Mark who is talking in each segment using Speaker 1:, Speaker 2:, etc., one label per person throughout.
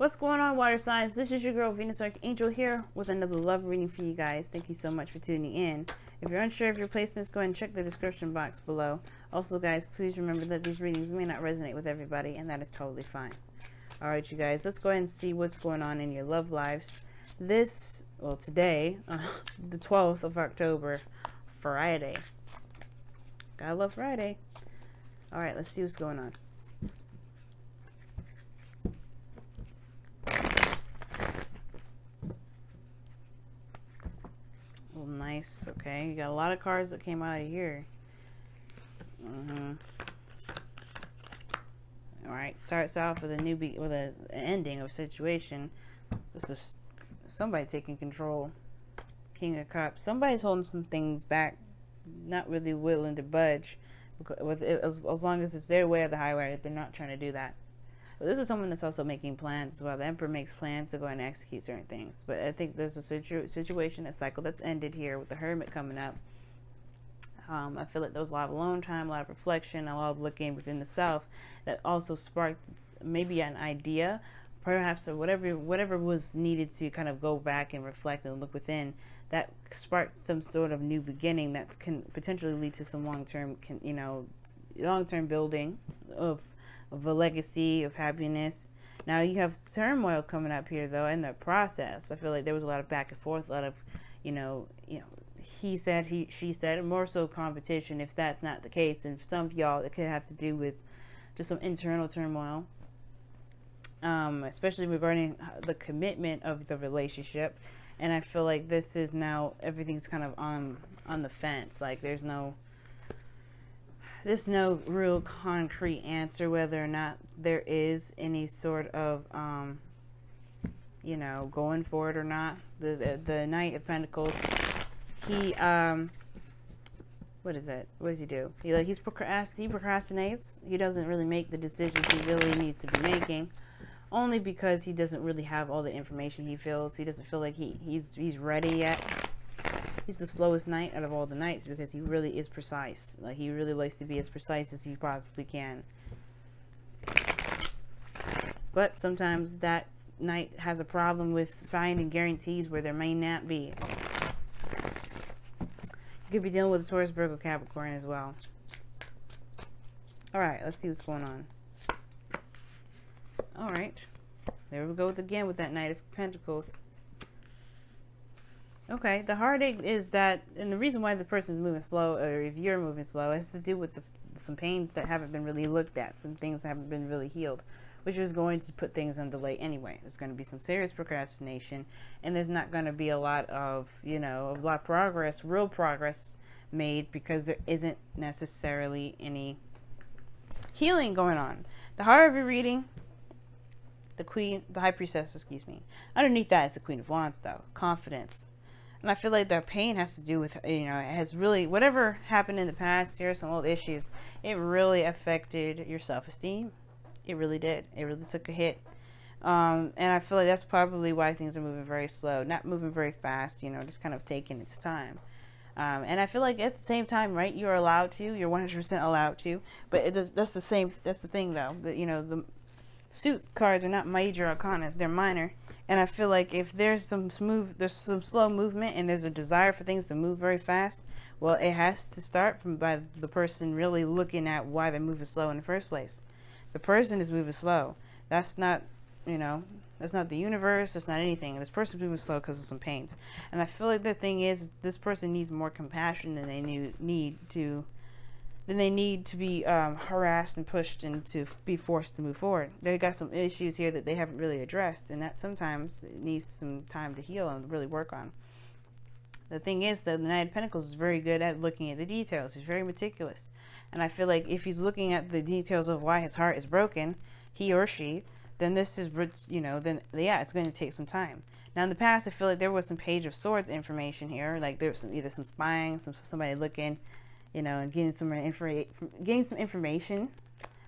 Speaker 1: What's going on, water signs? This is your girl Venus Archangel here with another love reading for you guys. Thank you so much for tuning in. If you're unsure of your placements, go ahead and check the description box below. Also, guys, please remember that these readings may not resonate with everybody, and that is totally fine. All right, you guys, let's go ahead and see what's going on in your love lives. Today, the 12th of October, Friday. Gotta love Friday. All right, let's see what's going on. Nice. Okay, you got a lot of cards that came out of here. All right, starts off with an ending of a situation. This is somebody taking control. King of Cups. Somebody's holding some things back, not really willing to budge. As long as it's their way or the highway, they're not trying to do that. But this is someone that's also making plans as well. The Emperor makes plans to go and execute certain things. But I think there's a situation, a cycle that's ended here with the Hermit coming up. I feel like there was a lot of alone time, a lot of reflection, a lot of looking within the self that also sparked maybe an idea, perhaps, or whatever was needed to kind of go back and reflect and look within. That sparked some sort of new beginning that can potentially lead to some long-term building of a legacy of happiness. Now you have turmoil coming up here though in the process. I feel like there was a lot of back and forth, a lot of he said, she said, more so competition. If that's not the case, and for some of y'all it could have to do with just some internal turmoil, especially regarding the commitment of the relationship. And I feel like this is now everything's kind of on the fence. Like there's no real concrete answer whether or not there is any sort of going for it or not. The Knight of Pentacles, he what is it? What does he do? He procrastinates. He doesn't really make the decisions he really needs to be making, only because he doesn't really have all the information. He doesn't feel like he's ready yet. He's the slowest knight out of all the knights because he really is precise. Like he really likes to be as precise as he possibly can. But sometimes that knight has a problem with finding guarantees where there may not be. You could be dealing with a Taurus, Virgo, Capricorn as well. Alright, let's see what's going on. Alright. There we go again with that Knight of Pentacles. Okay, the heartache is that, and the reason why the person's moving slow, or if you're moving slow, has to do with some pains that haven't been really looked at, some things that haven't been really healed, which is going to put things on delay anyway. There's going to be some serious procrastination, and there's not going to be a lot of, progress, real progress made, because there isn't necessarily any healing going on. The heart of your reading, the High Priestess, excuse me. Underneath that is the Queen of Wands, though. Confidence. And I feel like that pain has to do with, it has really, whatever happened in the past here, some old issues, it really affected your self-esteem. It really did. It really took a hit. And I feel like that's probably why things are moving very slow, not moving very fast, just kind of taking its time. And I feel like at the same time, right, you're allowed to, you're 100% allowed to, but that's the thing though, the suit cards are not major arcanas, they're minor. And I feel like if there's some slow movement and there's a desire for things to move very fast, well, it has to start by the person really looking at why they're moving slow in the first place. The person is moving slow. That's not, that's not the universe. That's not anything. This person's moving slow because of some pains. And I feel like the thing is, this person needs more compassion than they need to be harassed and pushed and to be forced to move forward. They got some issues here that they haven't really addressed, and that sometimes it needs some time to heal and really work on. The thing is that the Knight of Pentacles is very good at looking at the details. He's very meticulous. And I feel like if he's looking at the details of why his heart is broken, he or she, then this is, it's going to take some time. Now in the past, I feel like there was some Page of Swords information here. Like there was either some spying, somebody looking, and getting some information.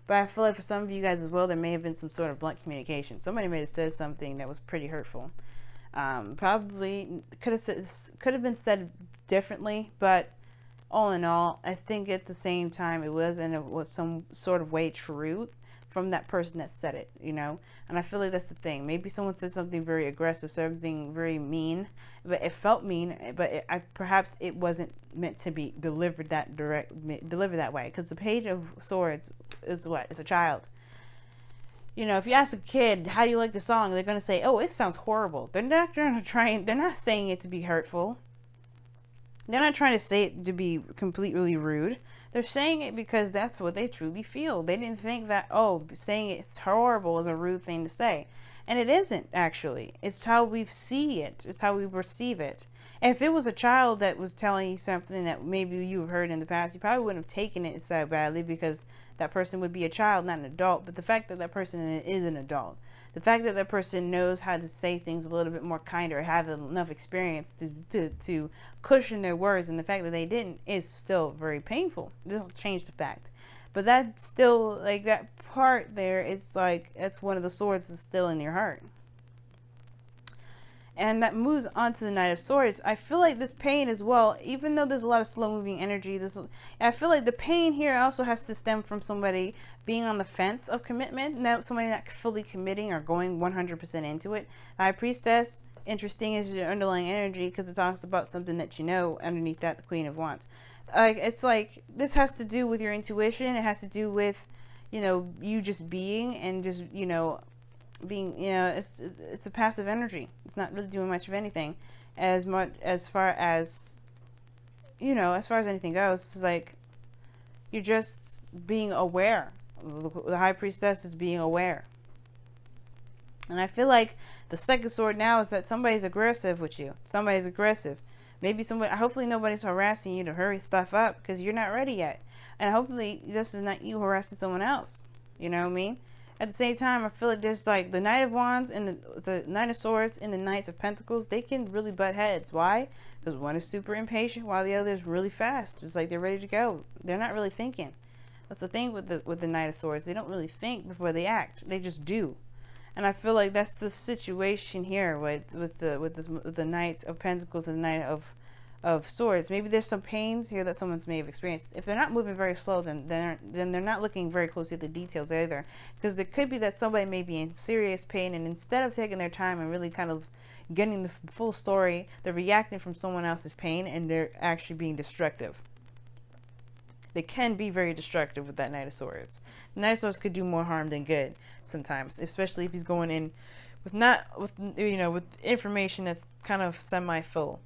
Speaker 1: But I feel like for some of you guys as well, there may have been some sort of blunt communication. Somebody may have said something that was pretty hurtful. Probably could have been said differently, but all in all, I think at the same time it was some sort of way true. from that person that said it, you know? And I feel like that's the thing. Maybe someone said something very aggressive, something very mean, but it felt mean, but perhaps it wasn't meant to be delivered that way. Because the Page of Swords is what? It's a child. You know, if you ask a kid, how do you like the song? They're going to say, oh, it sounds horrible. They're not saying it to be hurtful. They're not trying to say it to be completely rude. They're saying it because that's what they truly feel. They didn't think that, oh, saying it's horrible is a rude thing to say. And it isn't, actually. It's how we see it. It's how we perceive it. And if it was a child that was telling you something that maybe you've heard in the past, you probably wouldn't have taken it so badly because that person would be a child, not an adult. But the fact that that person is an adult, the fact that that person knows how to say things a little bit more kinder, have enough experience to cushion their words, and the fact that they didn't is still very painful. This will change the fact. But that's still, like, that part there, it's like, that's one of the swords that's still in your heart. And that moves on to the Knight of Swords. I feel like this pain as well, even though there's a lot of slow-moving energy, I feel like the pain here also has to stem from somebody being on the fence of commitment, not somebody not fully committing or going 100% into it. High Priestess, interesting is your underlying energy because it talks about something that you know. Underneath that, the Queen of Wands. It's like, this has to do with your intuition. It has to do with, you know, you just being and just, you know, being, you know, it's a passive energy. It's not really doing much of anything as far as, you know, as far as anything goes. It's like you're just being aware. The High Priestess is being aware. And I feel like the second sword now is that somebody's aggressive with you. Somebody's aggressive. Maybe somebody, hopefully nobody's harassing you to hurry stuff up because you're not ready yet. And hopefully this is not you harassing someone else. You know what I mean? At the same time, I feel like there's like the Knight of Wands and the Knight of Swords and the Knights of Pentacles. They can really butt heads. Why? Because one is super impatient while the other is really fast. It's like they're ready to go. They're not really thinking. That's the thing with the Knight of Swords. They don't really think before they act. They just do. And I feel like that's the situation here with the Knights of Pentacles and the Knight of Swords. Maybe there's some pains here that someone's may have experienced. If they're not moving very slow, then they're not looking very closely at the details either. Because it could be that somebody may be in serious pain, and instead of taking their time and really kind of getting the full story, they're reacting from someone else's pain, and they're actually being destructive. They can be very destructive with that Knight of Swords. The Knight of Swords could do more harm than good sometimes, especially if he's going in with information that's kind of semi-full.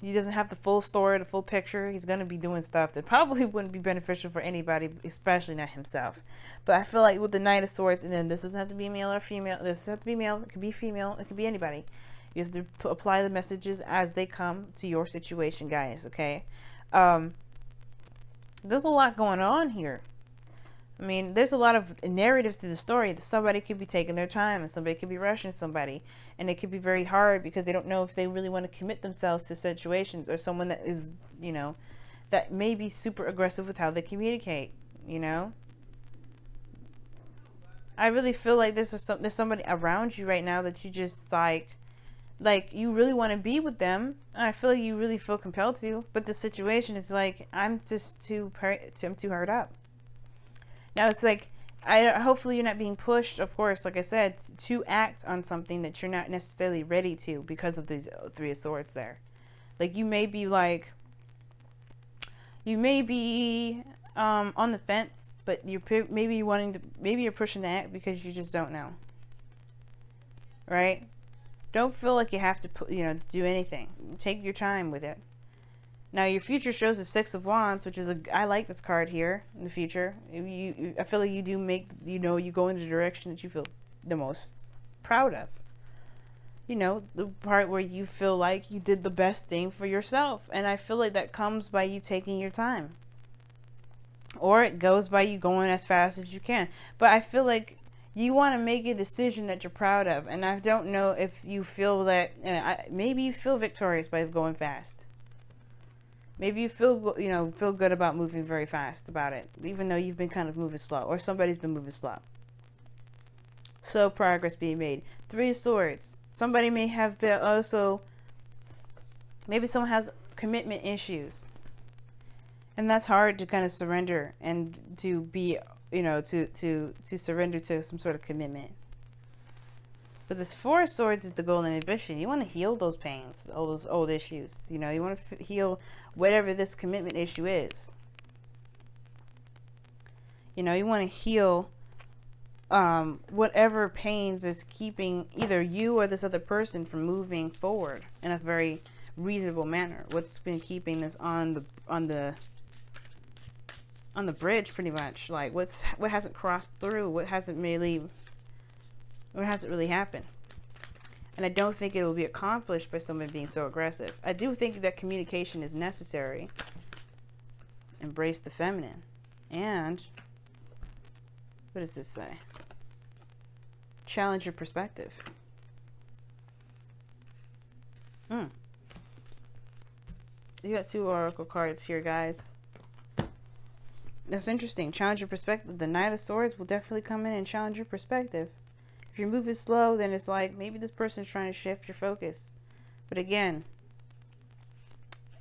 Speaker 1: He doesn't have the full story, the full picture. He's going to be doing stuff that probably wouldn't be beneficial for anybody, especially not himself. But I feel like with the Knight of Swords, and then this doesn't have to be male or female. This doesn't have to be male. It could be female. It could be anybody. You have to apply the messages as they come to your situation, guys, okay? There's a lot going on here. I mean, there's a lot of narratives to the story. That somebody could be taking their time and somebody could be rushing somebody. And it could be very hard because they don't know if they really want to commit themselves to situations, or someone that is, you know, that may be super aggressive with how they communicate, you know. I really feel like there's somebody around you right now that you just like you really want to be with them. I feel like you really feel compelled to, but the situation is like, I'm too hurt up. Now it's like, hopefully you're not being pushed, of course, like I said, to act on something that you're not necessarily ready to because of these Three of Swords there. Like you may be on the fence, but maybe you're pushing to act because you just don't know. Right? Don't feel like you have to do anything. Take your time with it. Now your future shows the Six of Wands, which is I like this card here in the future. I feel like you do you go in the direction that you feel the most proud of. You know, the part where you feel like you did the best thing for yourself. And I feel like that comes by you taking your time. Or it goes by you going as fast as you can. But I feel like you want to make a decision that you're proud of. And I don't know if you feel that, maybe you feel victorious by going fast. Maybe you feel good about moving very fast about it, even though you've been kind of moving slow, or somebody's been moving slow. So progress being made. Three of Swords. Somebody may have been also, maybe someone has commitment issues. And that's hard to kind of surrender and to be, you know, to surrender to some sort of commitment. But this Four of Swords is the golden ambition. You want to heal those pains, all those old issues. You know, you want to heal whatever this commitment issue is. You know, you want to heal whatever pains is keeping either you or this other person from moving forward in a very reasonable manner. What's been keeping this on the bridge, pretty much? Like, what hasn't crossed through? What hasn't really happened? And I don't think it will be accomplished by someone being so aggressive. I do think that communication is necessary. Embrace the feminine. And what does this say? Challenge your perspective. You got 2 oracle cards here, guys. That's interesting. Challenge your perspective. The Knight of Swords will definitely come in and challenge your perspective. If you're moving slow, then it's like maybe this person's trying to shift your focus. But again,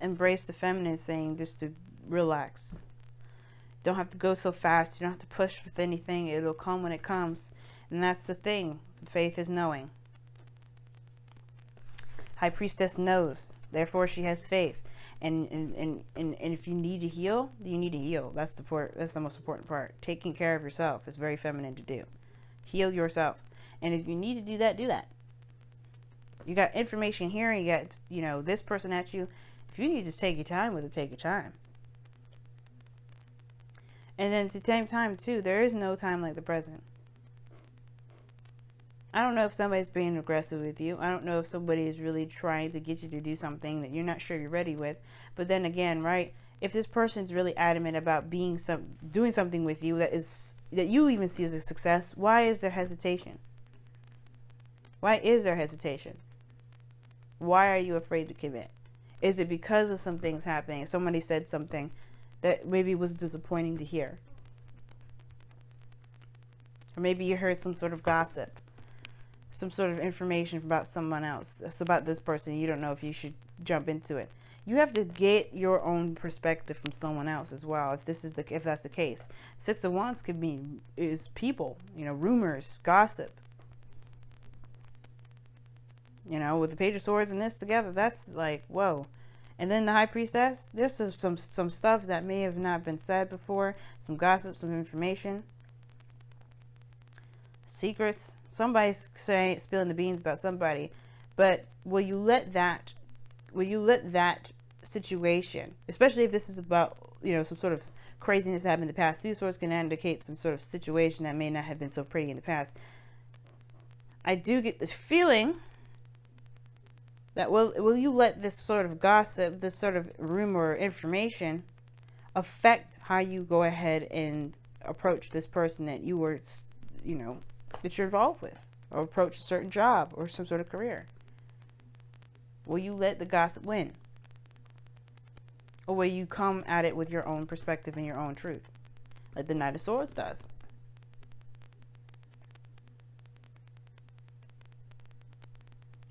Speaker 1: embrace the feminine, saying just to relax. Don't have to go so fast. You don't have to push with anything. It'll come when it comes. And that's the thing. Faith is knowing. High Priestess knows. Therefore, she has faith. And if you need to heal, you need to heal. That's the most important part. Taking care of yourself is very feminine to do. Heal yourself. And if you need to do that, do that. You got information here, and you got, you know, this person at you. If you need to take your time with it, take your time. And then at the same time, too, there is no time like the present. I don't know if somebody's being aggressive with you. I don't know if somebody is really trying to get you to do something that you're not sure you're ready with. But then again, right, if this person's really adamant about doing something with you that you even see as a success, why is there hesitation? Why is there hesitation? Why are you afraid to commit? Is it because of some things happening? Somebody said something that maybe was disappointing to hear. Or maybe you heard some sort of gossip. Some sort of information about someone else. It's about this person. You don't know if you should jump into it. You have to get your own perspective from someone else as well. If that's the case, 6 of Wands could mean is people. You know, rumors, gossip. You know, with the Page of Swords and this together, that's like, whoa. And then the High Priestess, there's some stuff that may have not been said before. Some gossip, some information. Secrets. Somebody's spilling the beans about somebody. But will you let that situation, especially if this is about, you know, some sort of craziness happened in the past. 2 of Swords can indicate some sort of situation that may not have been so pretty in the past. I do get this feeling that will you let this sort of gossip, this sort of rumor or information affect how you go ahead and approach this person that you were, you know, that you're involved with, or approach a certain job or some sort of career? Will you let the gossip win? Or will you come at it with your own perspective and your own truth, like the Knight of Swords does?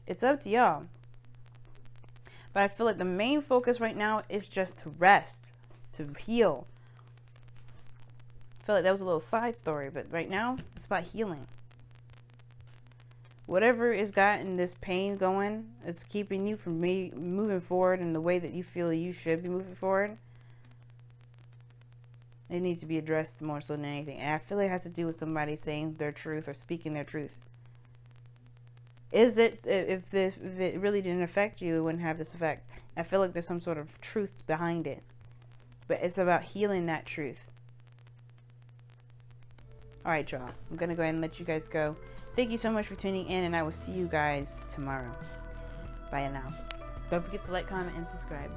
Speaker 1: It's up to y'all. But I feel like the main focus right now is just to rest, to heal. I feel like that was a little side story, but right now it's about healing. Whatever is gotten this pain going, it's keeping you from moving forward in the way that you feel you should be moving forward. It needs to be addressed more so than anything. And I feel like it has to do with somebody saying their truth or speaking their truth. Is it, if it really didn't affect you, it wouldn't have this effect. I feel like there's some sort of truth behind it. But it's about healing that truth. Alright, y'all. I'm going to go ahead and let you guys go. Thank you so much for tuning in, and I will see you guys tomorrow. Bye now. Don't forget to like, comment, and subscribe.